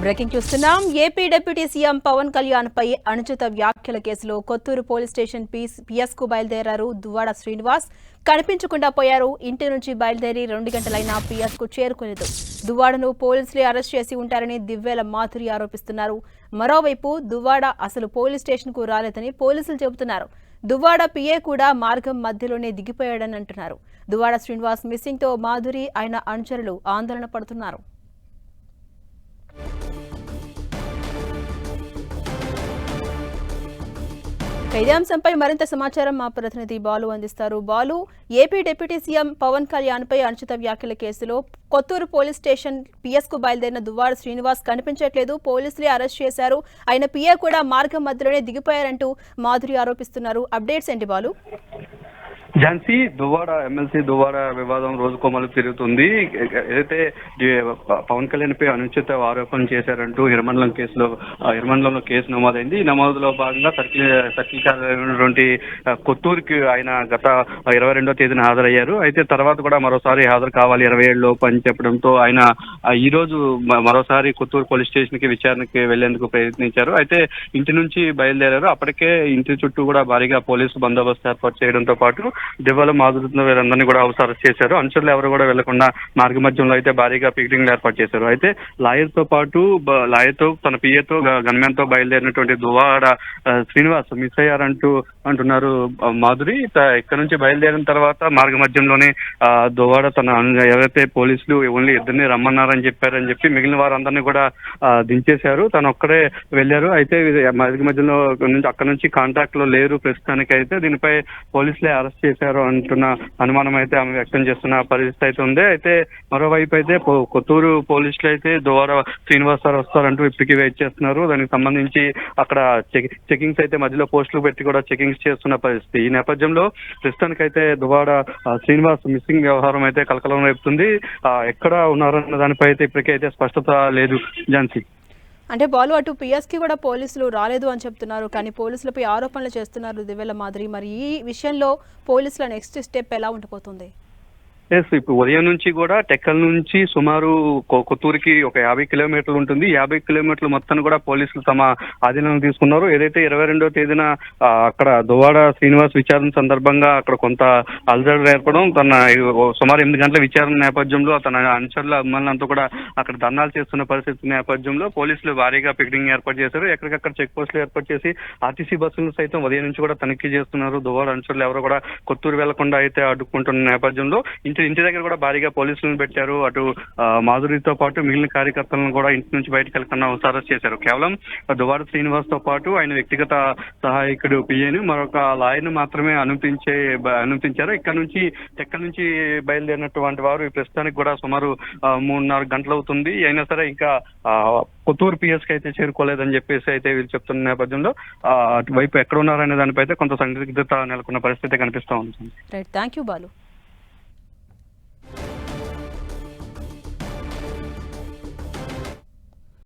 Breaking చూస్తున్నాం. AP deputy CM Pawan Kalyan పై అనుచిత వ్యాఖ్యల కేసులో కొత్తూరు పోలీస్ స్టేషన్ పిఎస్ కు బయలుదేరారు దువ్వాడ శ్రీనివాస్. కనిపించకుండా పోయారు. ఇంటి నుంచి బయలుదేరి 2 గంటలైనా పిఎస్ కు చేరుకోలేదు. దువ్వాడను పోలీసులే అరెస్ట్ చేసి ఉంటారని దివ్వేల మాధురి ఆరోపిస్తున్నారు. మరోవైపు దువ్వాడ అసలు పోలీస్ స్టేషన్ కు రాలేదని పోలీసులు చెబుతున్నారు. దువ్వాడ పిఏ కూడా మార్గం మధ్యలోనే దిగిపోయాడని అంటున్నారు. దువ్వాడ శ్రీనివాస్ మిస్సింగ్ తో మాధురి ఆయన అనుచరులు ఆందోళన పడుతున్నారు. ఇదే అంశంపై మరింత సమాచారం మా ప్రతినిధి బాలు అందిస్తారు. Balu, AP deputy CM Pawan Kalyan పై అనుచిత వ్యాఖ్యల కేసులో కొత్తూరు పోలీస్ స్టేషన్ పిఎస్ కు బయలుదేరిన దువ్వాడ శ్రీనివాస్ కనిపించట్లేదు. పోలీసులే అరెస్ట్ చేశారు. ఆయన పిఏ కూడా మార్గం మధ్యలోనే దిగిపోయారంటూ మాధురి ఆరోపిస్తున్నారు. అప్డేట్స్ ఏంటి బాలు? ఝాన్సీ, దువ్వాడ ఎమ్మెల్సీ దువ్వాడ వివాదం రోజుకో మలుపు తిరుగుతుంది. ఏదైతే పవన్ కళ్యాణ్ పై అనుచిత ఆరోపణలు చేశారంటూ హిరమండలంలో కేసు నమోదైంది. ఈ నమోదులో భాగంగా సర్కిల్ కార్యాలైనటువంటి కొత్తూరుకి ఆయన గత 22వ తేదీన హాజరయ్యారు. అయితే తర్వాత కూడా మరోసారి హాజరు కావాలి 27 లోపు అని చెప్పడంతో ఆయన ఈ రోజు మరోసారి కొత్తూరు పోలీస్ స్టేషన్ కి విచారణకి వెళ్లేందుకు ప్రయత్నించారు. అయితే ఇంటి నుంచి బయలుదేరారు. అప్పటికే ఇంటి చుట్టూ కూడా భారీగా పోలీసు బందోబస్తు ఏర్పాటు చేయడంతో పాటు దివ్వాల మాధురి వీరందరినీ కూడా అరెస్ట్ చేశారు. అనుచరులు ఎవరు కూడా వెళ్లకుండా మార్గ మధ్యంలో అయితే భారీగా పికెటింగ్ ఏర్పాటు చేశారు. అయితే లాయర్తో తన పిఏతో గన్మెన్ తో బయలుదేరినటువంటి దువ్వాడ శ్రీనివాస్ మిస్ అంటున్నారు మాధురి. ఇక్కడ నుంచి బయలుదేరిన తర్వాత మార్గ మధ్యంలోనే దువ్వాడ ఎవరైతే పోలీసులు ఓన్లీ ఇద్దరిని రమ్మన్నారని చెప్పి మిగిలిన వారందరినీ కూడా దించేశారు. తను ఒక్కడే వెళ్లారు. అయితే మార్గ మధ్యలో అక్కడ నుంచి కాంటాక్ట్ లో లేరు ప్రస్తుతానికి. అయితే దీనిపై పోలీసులే అరెస్ట్ చేశారు అంటున్న అనుమానం అయితే ఆమె వ్యక్తం చేస్తున్న పరిస్థితి అయితే ఉంది. అయితే మరోవైపు అయితే కొత్తూరు పోలీసులు అయితే దువ్వాడ శ్రీనివాస్ సార్ వస్తారంటూ ఇప్పటికీ వెయిట్ చేస్తున్నారు. దానికి సంబంధించి అక్కడ చెకింగ్స్ అయితే మధ్యలో పోస్టులు పెట్టి కూడా చెకింగ్స్ చేస్తున్న పరిస్థితి. ఈ నేపథ్యంలో ప్రస్తుతానికైతే దువ్వాడ శ్రీనివాస్ మిస్సింగ్ వ్యవహారం అయితే కలకలం రేపుతుంది. ఎక్కడ ఉన్నారన్న దానిపై అయితే ఇప్పటికైతే స్పష్టత లేదు. ఝాన్సీ, అంటే బాలు, అటు పిఎస్ కి కూడా పోలీసులు రాలేదు అని చెప్తున్నారు, కానీ పోలీసులపై ఆరోపణలు చేస్తున్నారు దివ్వేల మాధురి. మరి ఈ విషయంలో పోలీసుల నెక్స్ట్ స్టెప్ ఎలా ఉండబోతుంది? ఇప్పుడు ఉదయం నుంచి కూడా టెక్కల్ నుంచి సుమారు కొత్తూరుకి ఒక 50 కిలోమీటర్లు ఉంటుంది. 50 కిలోమీటర్లు మొత్తం కూడా పోలీసులు తమ ఆధీనంలో తీసుకున్నారు. ఏదైతే 22వ తేదీన అక్కడ దువ్వాడ శ్రీనివాస్ విచారణ సందర్భంగా అక్కడ కొంత అలజడులు ఏర్పడడం, సుమారు 8 గంటల విచారణ నేపథ్యంలో తన అనుచరుల అభిమానులంతా కూడా అక్కడ ధర్నాలు చేస్తున్న పరిస్థితి నేపథ్యంలో పోలీసులు భారీగా పికెటింగ్ ఏర్పాటు చేశారు. ఎక్కడికక్కడ చెక్ పోస్టులు ఏర్పాటు చేసి ఆర్టీసీ బస్సులను సైతం ఉదయం నుంచి కూడా తనిఖీ చేస్తున్నారు. దువ్వాడ అనుచరులు ఎవరు కూడా కొత్తూరు వెళ్లకుండా అయితే అడ్డుకుంటున్న నేపథ్యంలో ఇంటి దగ్గర కూడా భారీగా పోలీసులను పెట్టారు. అటు మాధురితో పాటు మిగిలిన కార్యకర్తలను కూడా ఇంటి నుంచి బయటకు వెళ్లకుండా అరెస్ట్ చేశారు. కేవలం దువ్వాడ శ్రీనివాస్ తో పాటు ఆయన వ్యక్తిగత సహాయకుడు పిఏని మరొక లాయర్ను మాత్రమే అనుమతించారు. ఇక్కడ నుంచి టెక్కల్ నుంచి బయలుదేరినటువంటి వారు ప్రస్తుతానికి కూడా సుమారు 3.5 గంటలు అవుతుంది. అయినా సరే ఇంకా కొత్తూరు పిఎస్ కి అయితే చేరుకోలేదని చెప్పేసి అయితే వీళ్ళు చెప్తున్న నేపథ్యంలో అటువైపు ఎక్కడ ఉన్నారనే దానిపై అయితే కొంత సందిగ్ధత నెలకొన్న పరిస్థితి కనిపిస్తా ఉంది. Right, thank you Balu.